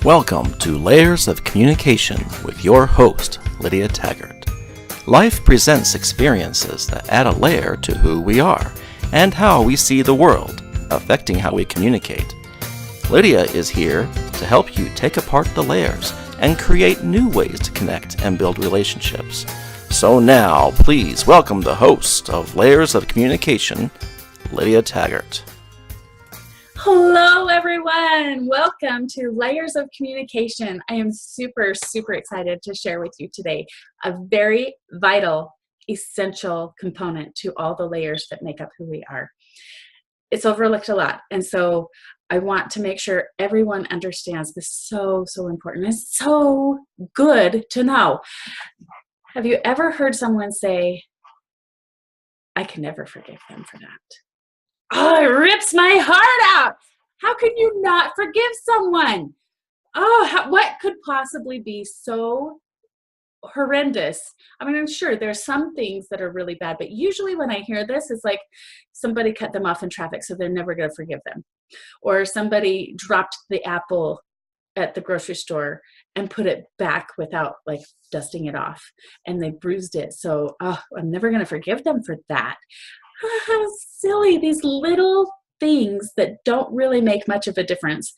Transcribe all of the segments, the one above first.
Welcome to Layers of Communication with your host, Lydia Taggart. Life presents experiences that add a layer to who we are and how we see the world, affecting how we communicate. Lydia is here to help you take apart the layers and create new ways to connect and build relationships. So now, please welcome the host of Layers of Communication, Lydia Taggart. Hello, everyone. Welcome to Layers of Communication. I am super excited to share with you today a very vital, essential component to all the layers that make up who we are. It's overlooked a lot, and so I want to make sure everyone understands this. So important. It's so good to know. Have you ever heard someone say, "I can never forgive them for that"? Oh, it rips my heart out. How can you not forgive someone? Oh, what could possibly be so horrendous? I mean, I'm sure there's some things that are really bad, but usually when I hear this, it's like somebody cut them off in traffic, so they're never going to forgive them. Or somebody dropped the apple at the grocery store and put it back without like dusting it off, and they bruised it. So, I'm never going to forgive them for that. How silly, these little things that don't really make much of a difference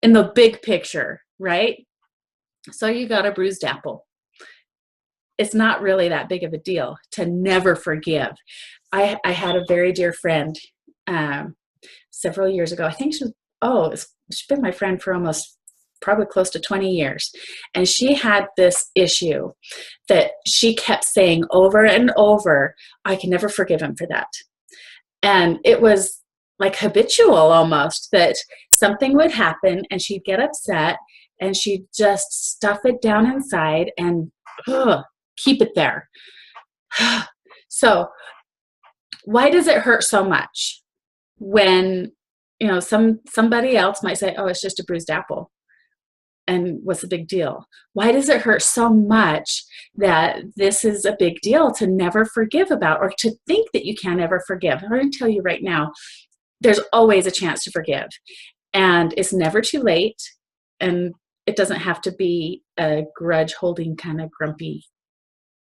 in the big picture, right? So you got a bruised apple. It's not really that big of a deal to never forgive. I had a very dear friend several years ago. I think she's been my friend for probably close to 20 years. And she had this issue that she kept saying over and over, "I can never forgive him for that." And it was like habitual almost, that something would happen and she'd get upset and she'd just stuff it down inside and keep it there. So why does it hurt so much when, somebody else might say, "Oh, it's just a bruised apple. And what's the big deal?" Why does it hurt so much that this is a big deal to never forgive about, or to think that you can never forgive? I'm going to tell you right now, there's always a chance to forgive. And it's never too late. And it doesn't have to be a grudge holding kind of grumpy.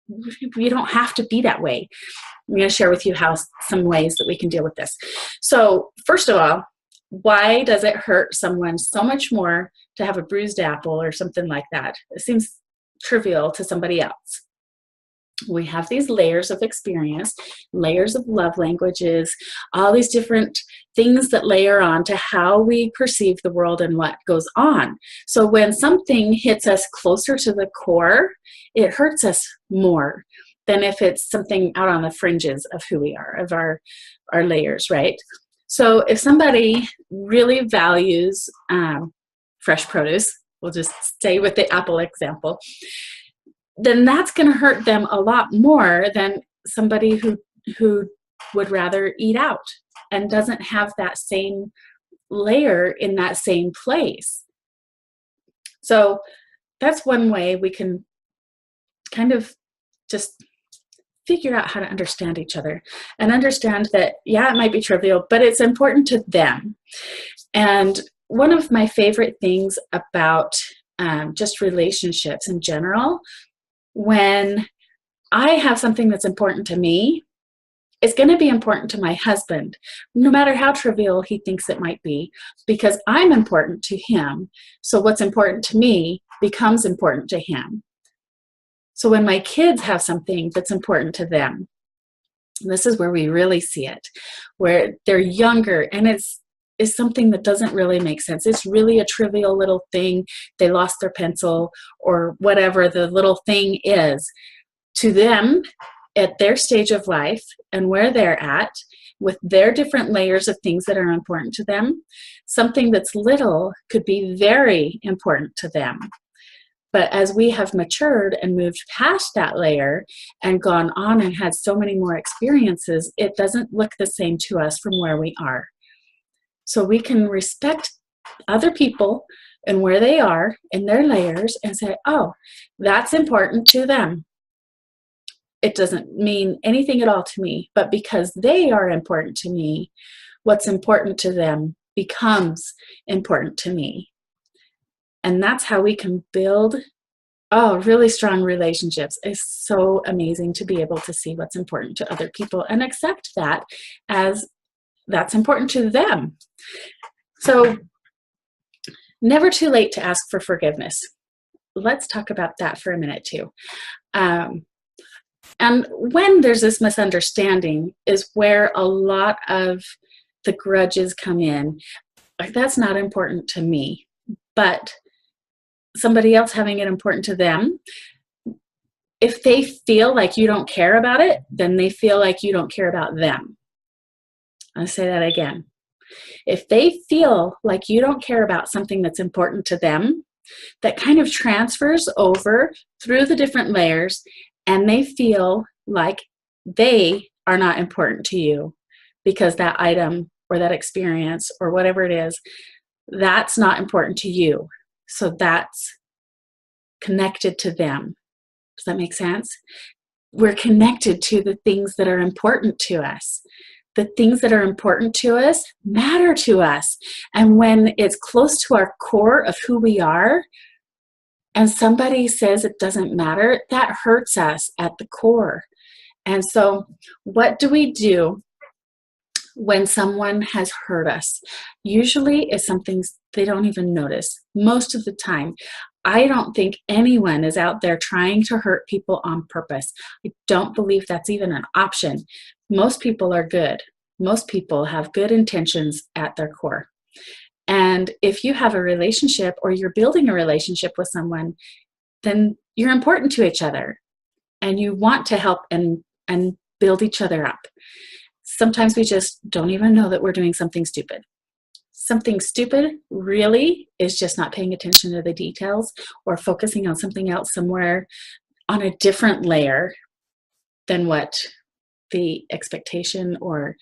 You don't have to be that way. I'm going to share with you some ways that we can deal with this. So first of all, why does it hurt someone so much more to have a bruised apple or something like that? It seems trivial to somebody else. We have these layers of experience, layers of love languages, all these different things that layer on to how we perceive the world and what goes on. So when something hits us closer to the core, it hurts us more than if it's something out on the fringes of who we are, of our layers, right? So if somebody really values fresh produce, we'll just stay with the apple example, then that's going to hurt them a lot more than somebody who would rather eat out and doesn't have that same layer in that same place. So that's one way we can kind of just figure out how to understand each other and understand that, yeah, it might be trivial, but it's important to them. And one of my favorite things about just relationships in general, when I have something that's important to me, it's going to be important to my husband, no matter how trivial he thinks it might be, because I'm important to him. So what's important to me becomes important to him. So when my kids have something that's important to them, this is where we really see it, where they're younger and it's something that doesn't really make sense. It's really a trivial little thing. They lost their pencil or whatever the little thing is. To them, at their stage of life and where they're at, with their different layers of things that are important to them, something that's little could be very important to them. But as we have matured and moved past that layer and gone on and had so many more experiences, it doesn't look the same to us from where we are. So we can respect other people and where they are in their layers and say, "Oh, that's important to them. It doesn't mean anything at all to me, but because they are important to me, what's important to them becomes important to me." And that's how we can build really strong relationships. It's so amazing to be able to see what's important to other people and accept that as that's important to them. So, never too late to ask for forgiveness. Let's talk about that for a minute too. And when there's this misunderstanding is where a lot of the grudges come in. Like, that's not important to me, but somebody else having it important to them. If they feel like you don't care about it, then they feel like you don't care about them. I'll say that again. If they feel like you don't care about something that's important to them, that kind of transfers over through the different layers, and they feel like they are not important to you because that item or that experience or whatever it is, that's not important to you. So that's connected to them. Does that make sense? We're connected to the things that are important to us. The things that are important to us matter to us. And when it's close to our core of who we are, and somebody says it doesn't matter, that hurts us at the core. And so what do we do when someone has hurt us? Usually it's something they don't even notice. Most of the time, I don't think anyone is out there trying to hurt people on purpose. I don't believe that's even an option. Most people are good. Most people have good intentions at their core. And if you have a relationship or you're building a relationship with someone, then you're important to each other and you want to help and build each other up. Sometimes we just don't even know that we're doing something stupid. Something stupid really is just not paying attention to the details or focusing on something else somewhere on a different layer than what the expectation, or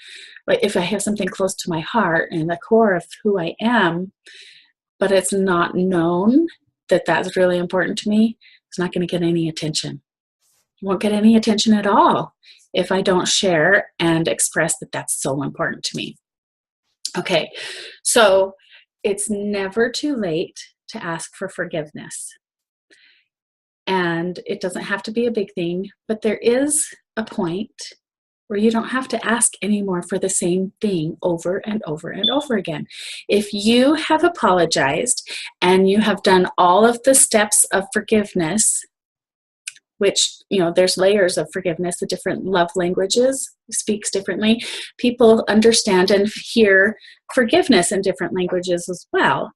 like if I have something close to my heart and the core of who I am, but it's not known that that's really important to me, it's not going to get any attention. It won't get any attention at all if I don't share and express that that's so important to me. Okay, so it's never too late to ask for forgiveness. And it doesn't have to be a big thing, but there is a point where you don't have to ask anymore for the same thing over and over and over again. If you have apologized and you have done all of the steps of forgiveness, which, there's layers of forgiveness, the different love languages speaks differently. People understand and hear forgiveness in different languages as well.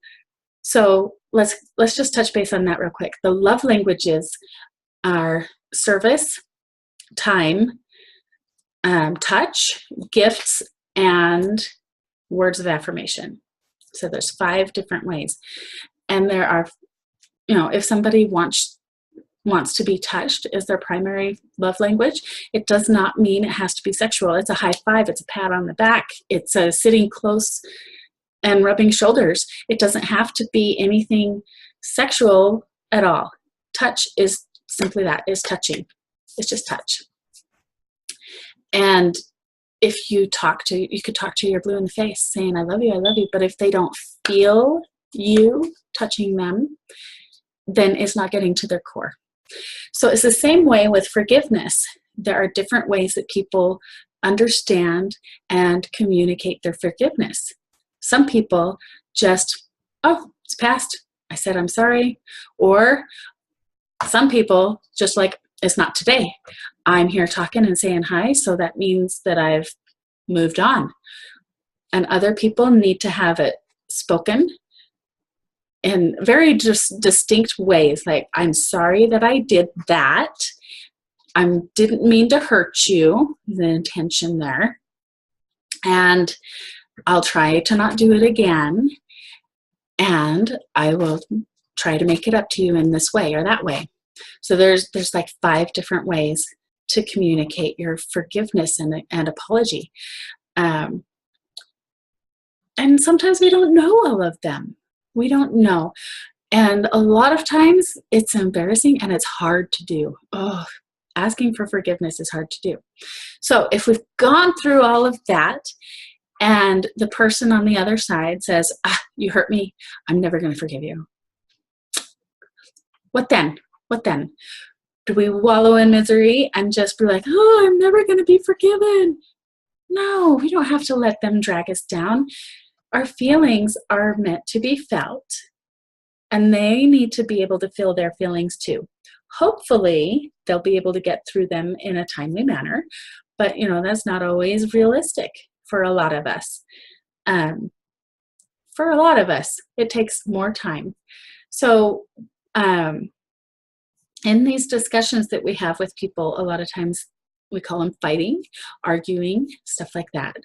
So let's just touch base on that real quick. The love languages are service, time, touch, gifts, and words of affirmation. So there's 5 different ways. And there are, if somebody wants to be touched as their primary love language, it does not mean it has to be sexual. It's a high five, it's a pat on the back, it's a sitting close and rubbing shoulders. It doesn't have to be anything sexual at all. Touch is simply that, is touching. It's just touch. And if you could talk to your blue in the face saying, I love you, but if they don't feel you touching them, then it's not getting to their core. So it's the same way with forgiveness. There are different ways that people understand and communicate their forgiveness. Some people just, it's past. I said I'm sorry. Or some people just like, it's not today. I'm here talking and saying hi, so that means that I've moved on. And other people need to have it spoken in very distinct ways, like, I'm sorry that I did that. I didn't mean to hurt you, the intention there. And I'll try to not do it again. And I will try to make it up to you in this way or that way. So there's like 5 different ways to communicate your forgiveness and apology. And sometimes we don't know all of them. We don't know. And a lot of times it's embarrassing and it's hard to do. Asking for forgiveness is hard to do. So if we've gone through all of that and the person on the other side says, you hurt me, I'm never going to forgive you. What then? What then? Do we wallow in misery and just be like, oh, I'm never going to be forgiven? No, we don't have to let them drag us down. Our feelings are meant to be felt, and they need to be able to feel their feelings too. Hopefully, they'll be able to get through them in a timely manner, but that's not always realistic for a lot of us. For a lot of us, it takes more time. So, in these discussions that we have with people, a lot of times we call them fighting, arguing, stuff like that.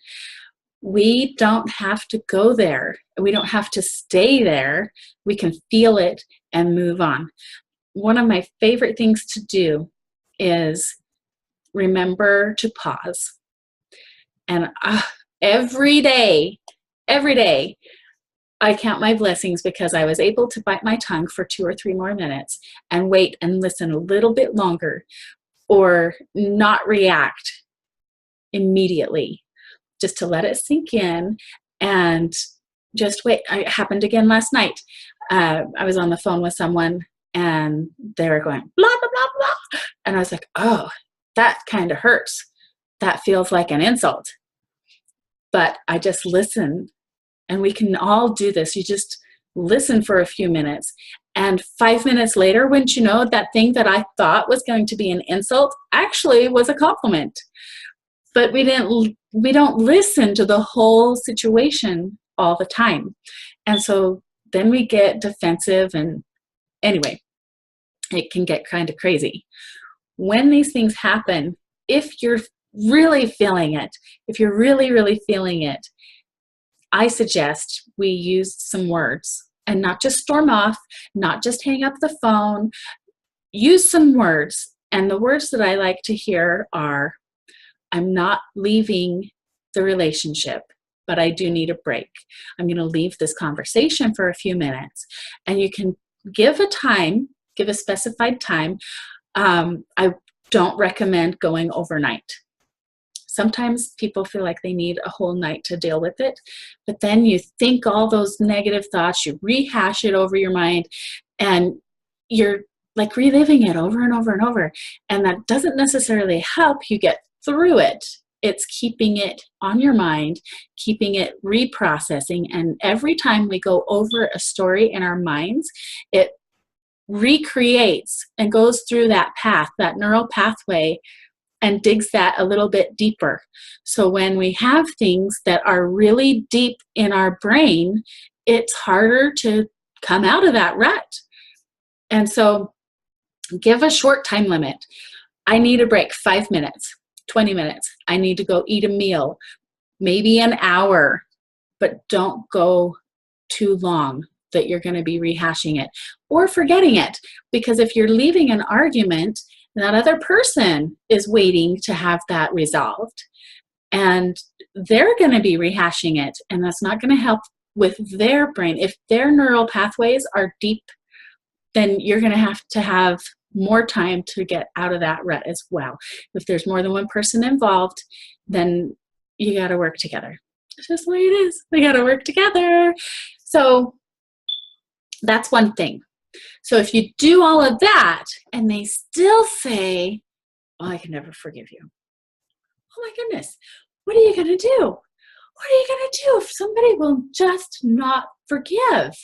We don't have to go there. We don't have to stay there. We can feel it and move on. One of my favorite things to do is remember to pause. And every day, I count my blessings because I was able to bite my tongue for 2 or 3 more minutes and wait and listen a little bit longer, or not react immediately, just to let it sink in and just wait. It happened again last night. I was on the phone with someone and they were going blah, blah, blah, blah. And I was like, oh, that kind of hurts. That feels like an insult. But I just listened. And we can all do this. You just listen for a few minutes. And 5 minutes later, wouldn't you know, that thing that I thought was going to be an insult actually was a compliment. But we don't listen to the whole situation all the time. And so then we get defensive, and anyway, it can get kind of crazy. When these things happen, if you're really feeling it, I suggest we use some words and not just storm off, not just hang up the phone. Use some words. And the words that I like to hear are, I'm not leaving the relationship, but I do need a break. I'm going to leave this conversation for a few minutes. And you can give a specified time. I don't recommend going overnight. Sometimes people feel like they need a whole night to deal with it, but then you think all those negative thoughts, you rehash it over your mind, and you're like reliving it over and over and over. And that doesn't necessarily help you get through it. It's keeping it on your mind, keeping it reprocessing. And every time we go over a story in our minds, it recreates and goes through that path, that neural pathway, and digs that a little bit deeper. So when we have things that are really deep in our brain, it's harder to come out of that rut. And so give a short time limit. I need a break, 5 minutes, 20 minutes. I need to go eat a meal, maybe an hour, but don't go too long that you're going to be rehashing it or forgetting it. Because if you're leaving an argument, that other person is waiting to have that resolved, and they're going to be rehashing it, and that's not going to help with their brain. If their neural pathways are deep, then you're going to have more time to get out of that rut as well. If there's more than one person involved, then you got to work together. It's just the way it is. We got to work together. So that's one thing. So if you do all of that and they still say, oh, I can never forgive you. Oh my goodness, what are you going to do? What are you going to do if somebody will just not forgive?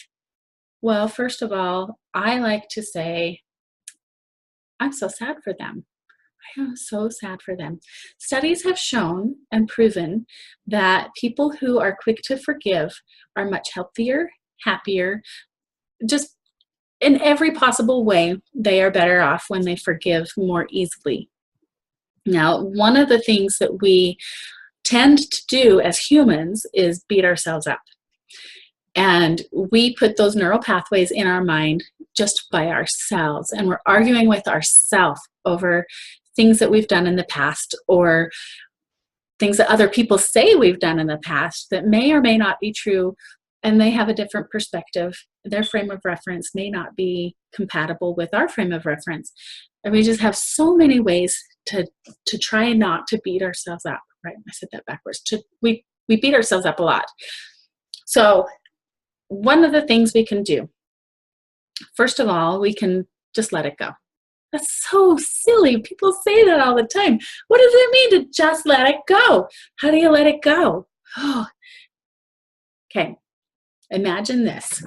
Well, first of all, I like to say, I'm so sad for them. I am so sad for them. Studies have shown and proven that people who are quick to forgive are much healthier, happier, just in every possible way. They are better off when they forgive more easily. Now, one of the things that we tend to do as humans is beat ourselves up. And we put those neural pathways in our mind just by ourselves. And we're arguing with ourselves over things that we've done in the past, or things that other people say we've done in the past that may or may not be true, and they have a different perspective. Their frame of reference may not be compatible with our frame of reference. And we just have so many ways to try not to beat ourselves up, right? I said that backwards. We beat ourselves up a lot. So one of the things we can do, first of all, we can Just let it go. That's so silly. People say that all the time. What does it mean to just let it go? How do you let it go? Oh, okay. Imagine this.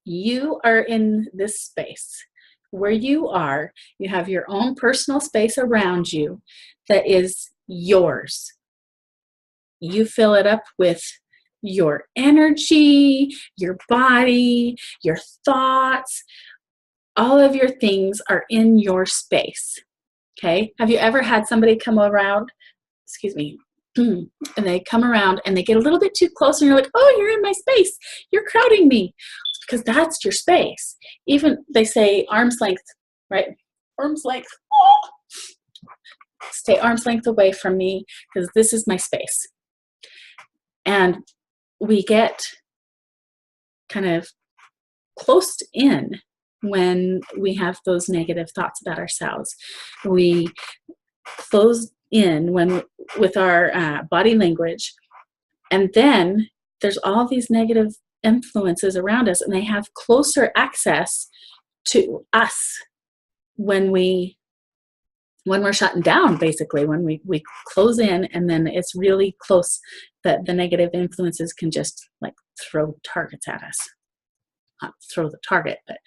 You are in this space. Where you are, you have your own personal space around you that is yours. You fill it up with your energy, your body, your thoughts. All of your things are in your space. Okay? Have you ever had somebody come around, excuse me, and they come around and they get a little bit too close and you're like, oh, you're in my space. You're crowding me. It's because that's your space. Even they say arm's length, right? Arm's length. Oh. Stay arm's length away from me because this is my space. And we get kind of closed in when we have those negative thoughts about ourselves. We close in with our body language, and then there's all these negative influences around us, and they have closer access to us when we're shutting down, basically, when we close in, and then it's really close that the negative influences can just like throw targets at us. Not throw the target, but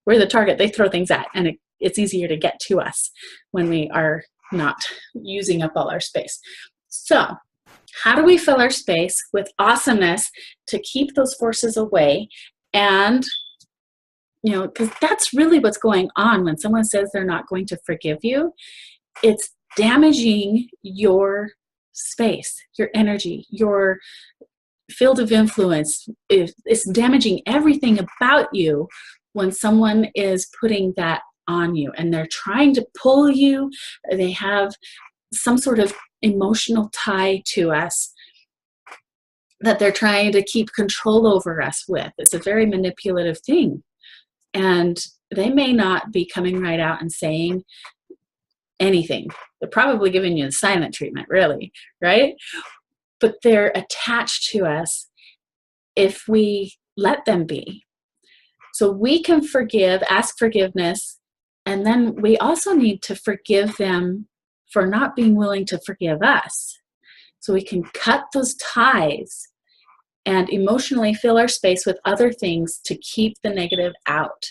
we're the target they throw things at, and it's easier to get to us when we are not using up all our space. So how do we fill our space with awesomeness to keep those forces away? And because that's really what's going on when someone says they're not going to forgive you. It's damaging your space, your energy, your field of influence. It's damaging everything about you when someone is putting that on you and they're trying to pull you. They have some sort of emotional tie to us that they're trying to keep control over us with. It's a very manipulative thing. And they may not be coming right out and saying anything. They're probably giving you the silent treatment, really, right? But they're attached to us if we let them be. So we can forgive, ask forgiveness, and then we also need to forgive them for not being willing to forgive us. So we can cut those ties and emotionally fill our space with other things to keep the negative out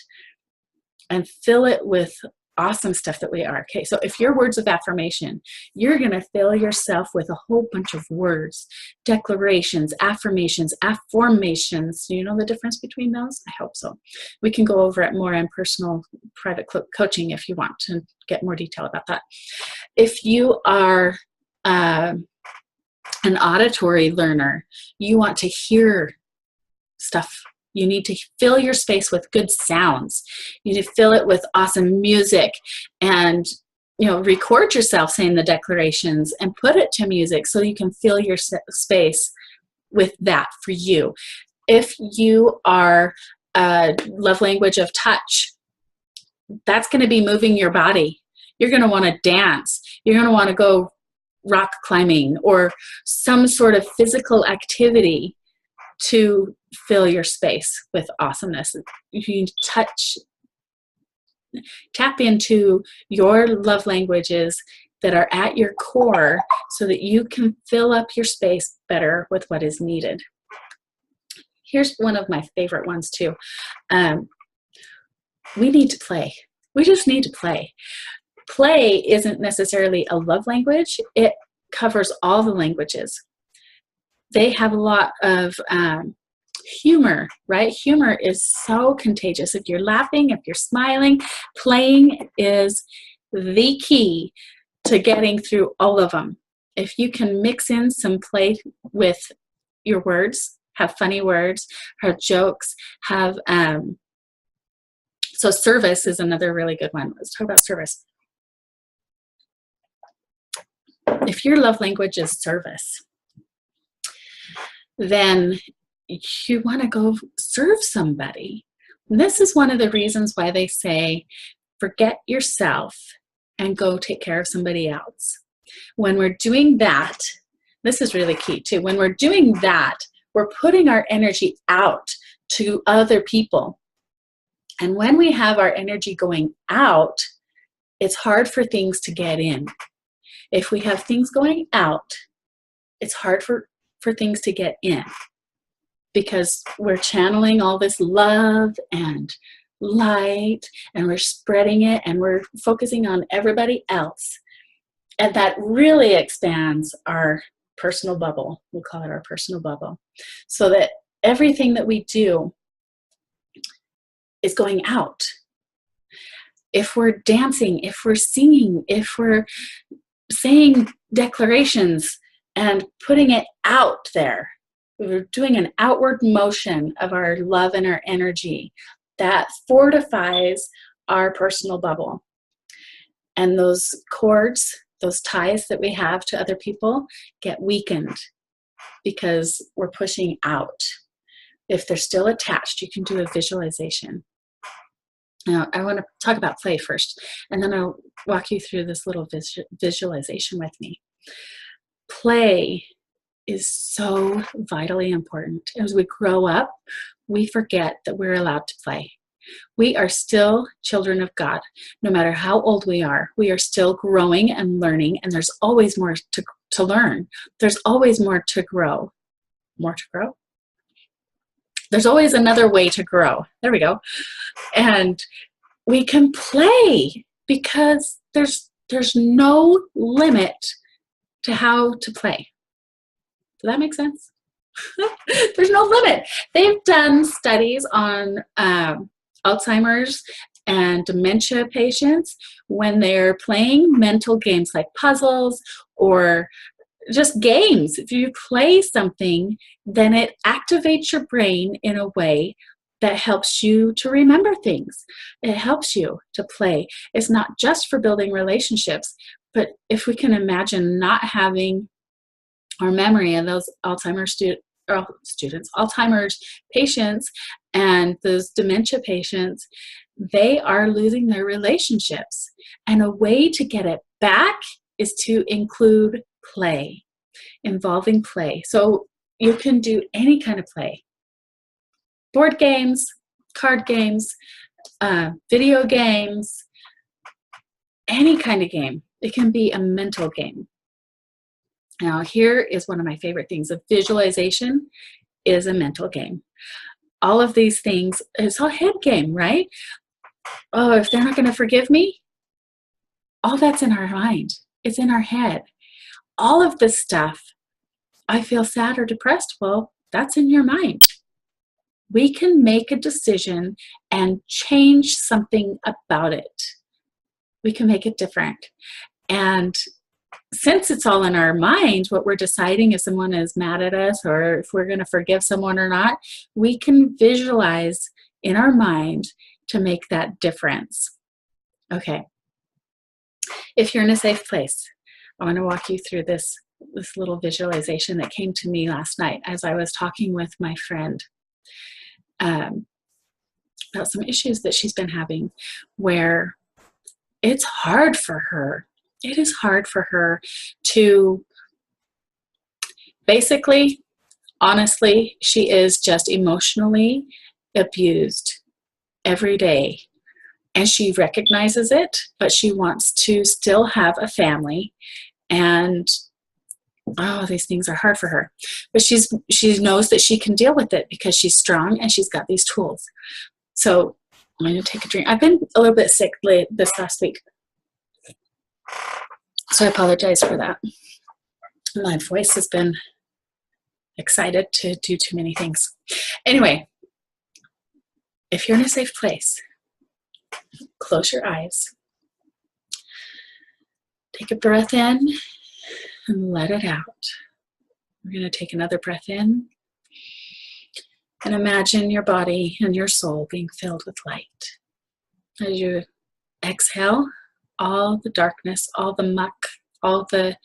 and fill it with awesome stuff that we are. Okay, so if your words of affirmation, you're going to fill yourself with a whole bunch of words, declarations, affirmations, afformations. Do you know the difference between those? I hope so. We can go over it more in personal private coaching if you want to get more detail about that. If you are an auditory learner, you want to hear stuff. You need to fill your space with good sounds. You need to fill it with awesome music and, record yourself saying the declarations and put it to music so you can fill your space with that for you. If you are a love language of touch, that's going to be moving your body. You're going to want to dance. You're going to want to go rock climbing or some sort of physical activity to fill your space with awesomeness. You tap into your love languages that are at your core so that you can fill up your space better with what is needed. Here's one of my favorite ones too. We need to play. We just need to play. Play isn't necessarily a love language. It covers all the languages. They have a lot of humor, right? Humor is so contagious. If you're laughing, if you're smiling, playing is the key to getting through all of them. If you can mix in some play with your words, have funny words, have jokes, have, so service is another really good one. Let's talk about service. If your love language is service, then you want to go serve somebody. And this is one of the reasons why they say, forget yourself and go take care of somebody else. When we're doing that, this is really key too. When we're doing that, we're putting our energy out to other people. And when we have our energy going out, it's hard for things to get in. If we have things going out, it's hard for things to get in, because we're channeling all this love and light, and we're spreading it, and we're focusing on everybody else. And that really expands our personal bubble. We'll call it our personal bubble. So that everything that we do is going out. If we're dancing, if we're singing, if we're saying declarations and putting it out there, we're doing an outward motion of our love and our energy, that fortifies our personal bubble. And those cords, those ties that we have to other people, get weakened because we're pushing out. If they're still attached, you can do a visualization. Now, I want to talk about play first, and then I'll walk you through this little visualization with me. Play is so vitally important. As we grow up, we forget that we're allowed to play. We are still children of God. No matter how old we are still growing and learning, and there's always more to learn. There's always more to grow. More to grow? There's always another way to grow. There we go. And we can play because there's no limit to how to play. Does that make sense? There's no limit. They've done studies on Alzheimer's and dementia patients when they're playing mental games like puzzles or just games. If you play something, then it activates your brain in a way that helps you to remember things. It helps you to play. It's not just for building relationships, but if we can imagine not having our memory of those Alzheimer's Alzheimer's patients and those dementia patients, they are losing their relationships. And a way to get it back is to include play, involving play. So you can do any kind of play. Board games, card games, video games, any kind of game. It can be a mental game. Now, here is one of my favorite things. A visualization is a mental game. All of these things, it's all head game, right? Oh, if they're not going to forgive me, all that's in our mind. It's in our head. All of this stuff, I feel sad or depressed, well, that's in your mind. We can make a decision and change something about it. We can make it different. And since it's all in our mind, what we're deciding if someone is mad at us or if we're going to forgive someone or not, we can visualize in our mind to make that difference. Okay. If you're in a safe place, I want to walk you through this little visualization that came to me last night as I was talking with my friend about some issues that she's been having, where it's hard for her. It is hard for her to basically, honestly, she is just emotionally abused every day. And she recognizes it, but she wants to still have a family. And these things are hard for her. But she knows that she can deal with it because she's strong and she's got these tools. So I'm going to take a drink. I've been a little bit sick this last week, so I apologize for that. My voice has been excited to do too many things. Anyway, if you're in a safe place, close your eyes. Take a breath in and let it out. We're going to take another breath in and imagine your body and your soul being filled with light. As you exhale, all the darkness, all the muck, all the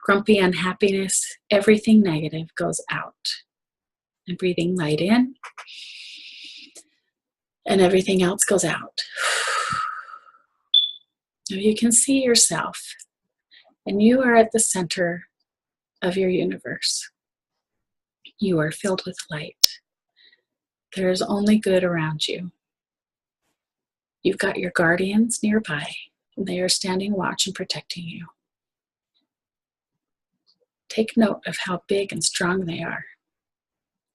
grumpy unhappiness, everything negative goes out. And breathing light in, and everything else goes out. Now you can see yourself, and you are at the center of your universe. You are filled with light. There is only good around you. You've got your guardians nearby, and they are standing watch and protecting you. Take note of how big and strong they are.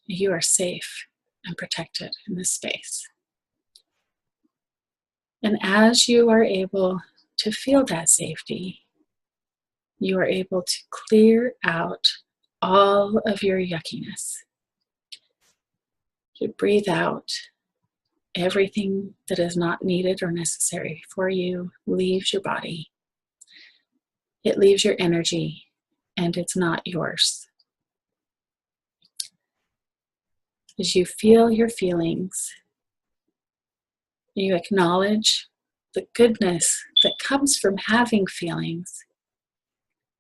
You are safe and protected in this space. And as you are able to feel that safety, you are able to clear out all of your yuckiness. You breathe out everything that is not needed or necessary for you, leaves your body. It leaves your energy, and it's not yours. As you feel your feelings, you acknowledge the goodness that comes from having feelings.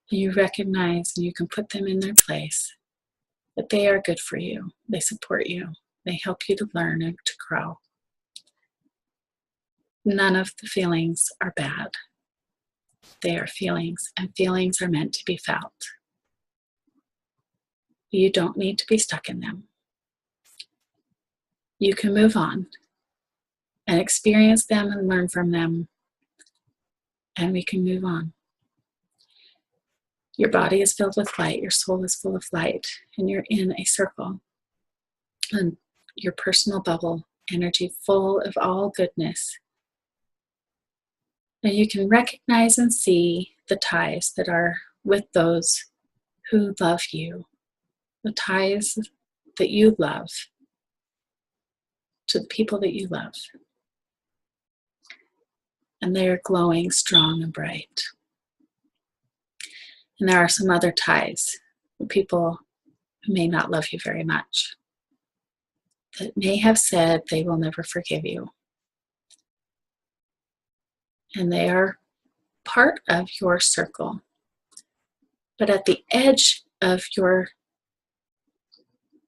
You recognize and you can put them in their place, that they are good for you. They support you. They help you to learn and to grow. None of the feelings are bad. They are feelings, and feelings are meant to be felt. You don't need to be stuck in them. You can move on and experience them and learn from them, and we can move on. Your body is filled with light, your soul is full of light, and you're in a circle, and your personal bubble, energy full of all goodness. And you can recognize and see the ties that are with those who love you, the ties that you love to the people that you love. And they are glowing, strong, and bright. And there are some other ties, the people who may not love you very much, that may have said they will never forgive you. And they are part of your circle. But at the edge of your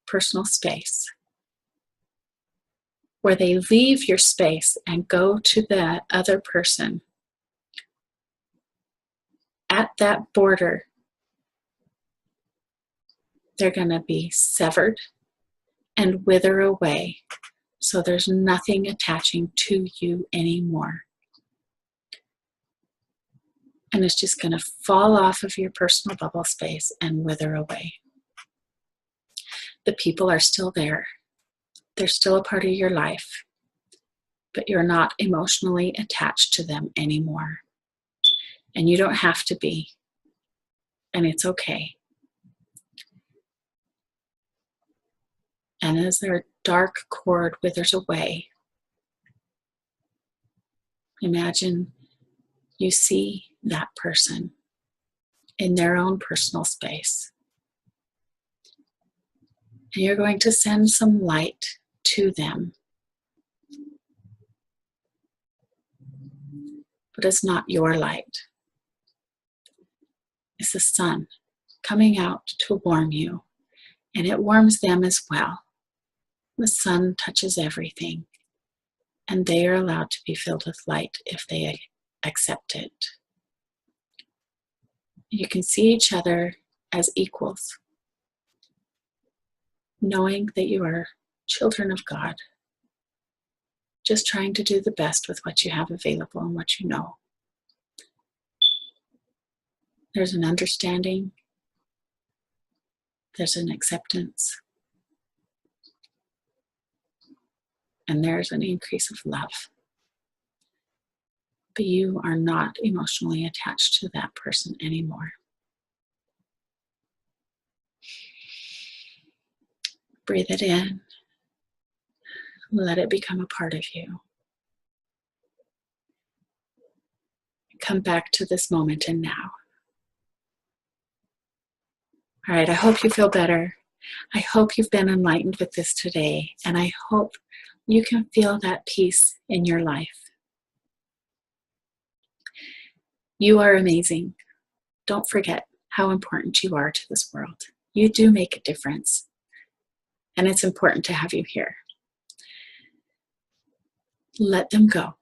personal space, where they leave your space and go to the other person, at that border, they're going to be severed and wither away, so there's nothing attaching to you anymore. And it's just going to fall off of your personal bubble space and wither away. The people are still there. They're still a part of your life, but you're not emotionally attached to them anymore. And you don't have to be. And it's okay. And as their dark cord withers away, imagine you see that person in their own personal space. And you're going to send some light to them. But it's not your light. It's the sun coming out to warm you, and it warms them as well. The sun touches everything, and they are allowed to be filled with light if they accept it. You can see each other as equals, knowing that you are children of God, just trying to do the best with what you have available and what you know. There's an understanding, there's an acceptance, and there's an increase of love. But you are not emotionally attached to that person anymore. Breathe it in. Let it become a part of you. Come back to this moment and now. All right, I hope you feel better. I hope you've been enlightened with this today, and I hope you can feel that peace in your life. You are amazing. Don't forget how important you are to this world. You do make a difference, and it's important to have you here. Let them go.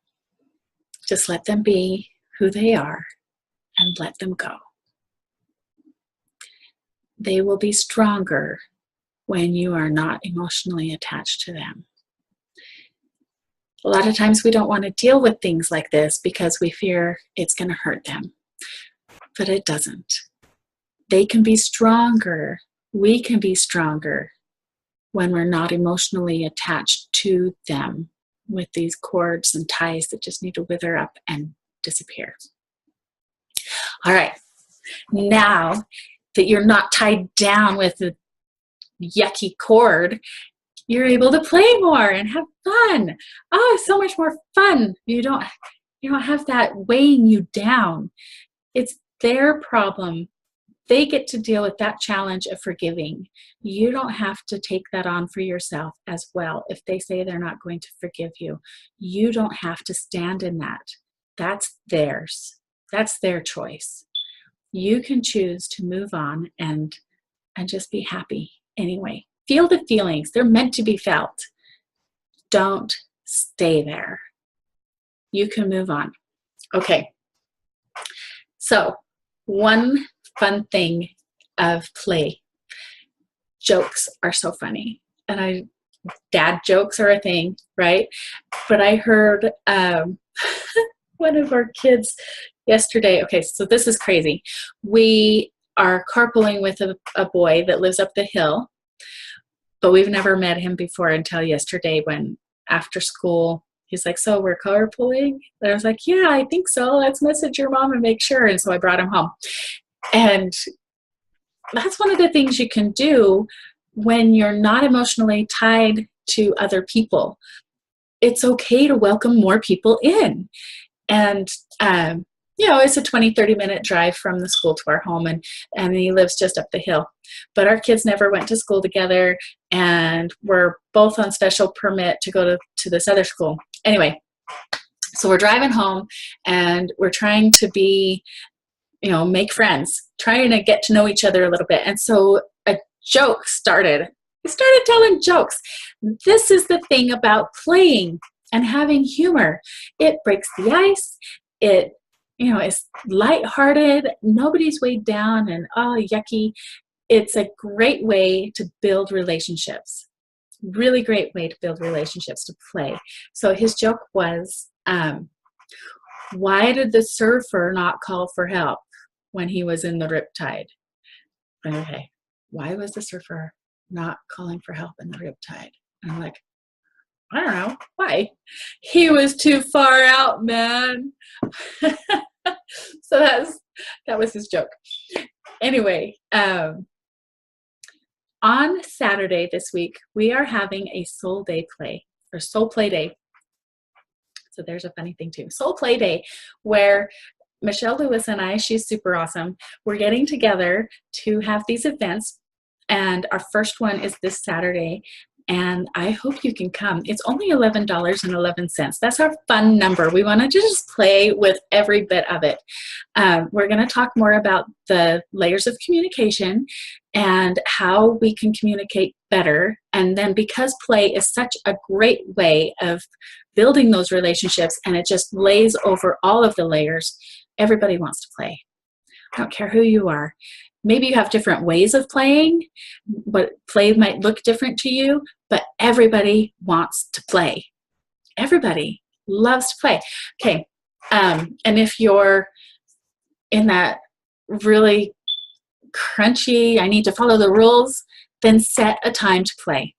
Just let them be who they are and let them go. They will be stronger when you are not emotionally attached to them. A lot of times we don't want to deal with things like this because we fear it's going to hurt them, but it doesn't. They can be stronger. We can be stronger when we're not emotionally attached to them with these cords and ties that just need to wither up and disappear. All right, now that you're not tied down with a yucky cord, you're able to play more and have fun. Oh, so much more fun. You don't have that weighing you down. It's their problem. They get to deal with that challenge of forgiving. You don't have to take that on for yourself as well. If they say they're not going to forgive you, you don't have to stand in that. That's theirs. That's their choice. You can choose to move on and just be happy anyway. Feel the feelings. They're meant to be felt. Don't stay there. You can move on. Okay. So, one fun thing of play. Jokes are so funny. And dad jokes are a thing, right? But I heard one of our kids yesterday. Okay, so this is crazy. We are carpooling with a boy that lives up the hill, but we've never met him before until yesterday when after school, he's like, so we're carpooling? And I was like, yeah, I think so. Let's message your mom and make sure. And so I brought him home. And that's one of the things you can do when you're not emotionally tied to other people. It's okay to welcome more people in. And, it's a 20, 30-minute drive from the school to our home, and he lives just up the hill. But our kids never went to school together, and we're both on special permit to go to this other school. Anyway, so we're driving home, and we're trying to make friends, trying to get to know each other a little bit. And so a joke started. We started telling jokes. This is the thing about playing and having humor. It breaks the ice. It, is lighthearted. Nobody's weighed down and, yucky. It's a great way to build relationships. Really great way to build relationships, to play. So his joke was, why did the surfer not call for help when he was in the riptide? Okay, why was the surfer not calling for help in the riptide? And I'm like, I don't know. Why? He was too far out, man. So that was his joke. Anyway, on Saturday this week, we are having a soul play day. So there's a funny thing too. Soul play day, where Michelle Lewis and I, she's super awesome. We're getting together to have these events. And our first one is this Saturday. And I hope you can come. It's only $11.11. That's our fun number. We want to just play with every bit of it. We're going to talk more about the layers of communication and how we can communicate better. And then because play is such a great way of building those relationships, and it just lays over all of the layers, everybody wants to play. I don't care who you are. Maybe you have different ways of playing, but play might look different to you, but everybody wants to play. Everybody loves to play. Okay, and if you're in that really crunchy, I need to follow the rules, then set a time to play.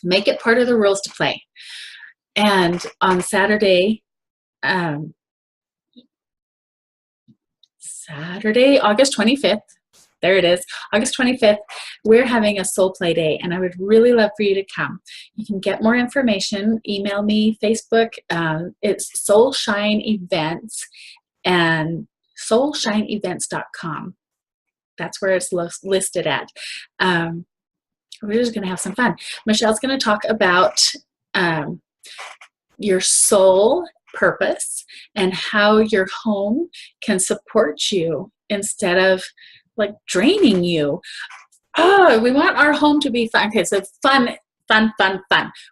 Make it part of the rules to play. And on Saturday, August 25th, there it is, August 25th, we're having a soul play day, and I would really love for you to come. You can get more information, email me, Facebook, it's Soul Shine Events, and soulshineevents.com. That's where it's listed at. We're just going to have some fun. Michelle's going to talk about your soul purpose and how your home can support you instead of like draining you. Oh, we want our home to be fun. Okay, so fun.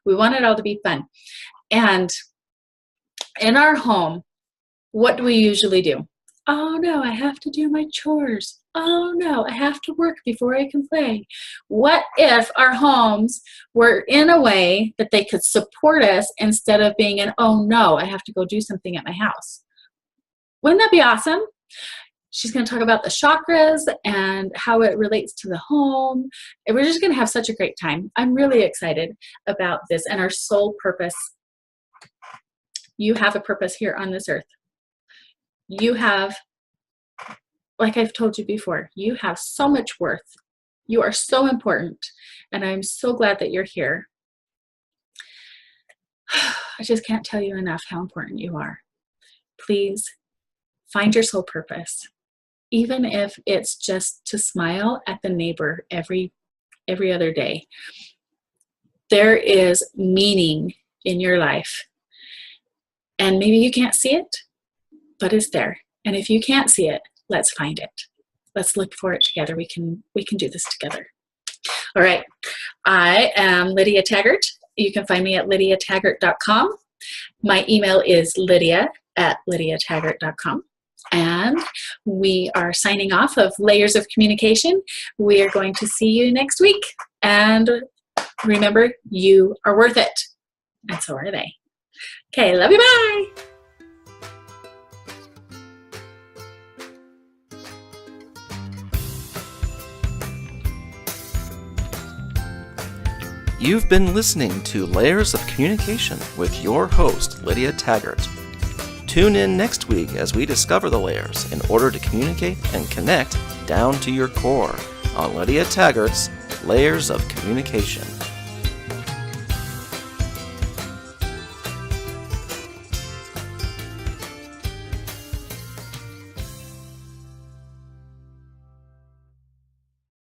We want it all to be fun. And in our home, what do we usually do? Oh no, I have to do my chores. Oh no, I have to work before I can play. What if our homes were in a way that they could support us instead of being an, oh no, I have to go do something at my house? Wouldn't that be awesome? She's going to talk about the chakras and how it relates to the home. And we're just going to have such a great time. I'm really excited about this and our soul purpose. You have a purpose here on this earth. You have, like I've told you before, you have so much worth. You are so important. And I'm so glad that you're here. I just can't tell you enough how important you are. Please find your soul purpose. Even if it's just to smile at the neighbor every other day. There is meaning in your life. And maybe you can't see it, but it's there. And if you can't see it, let's find it. Let's look for it together. We can do this together. All right. I am Lydia Taggart. You can find me at lydiataggart.com. My email is lydia@lydiataggart.com. And we are signing off of Layers of Communication. We are going to see you next week. And remember, you are worth it. And so are they. Okay, love you, bye. You've been listening to Layers of Communication with your host, Lydia Taggart. Tune in next week as we discover the layers in order to communicate and connect down to your core on Lydia Taggart's Layers of Communication.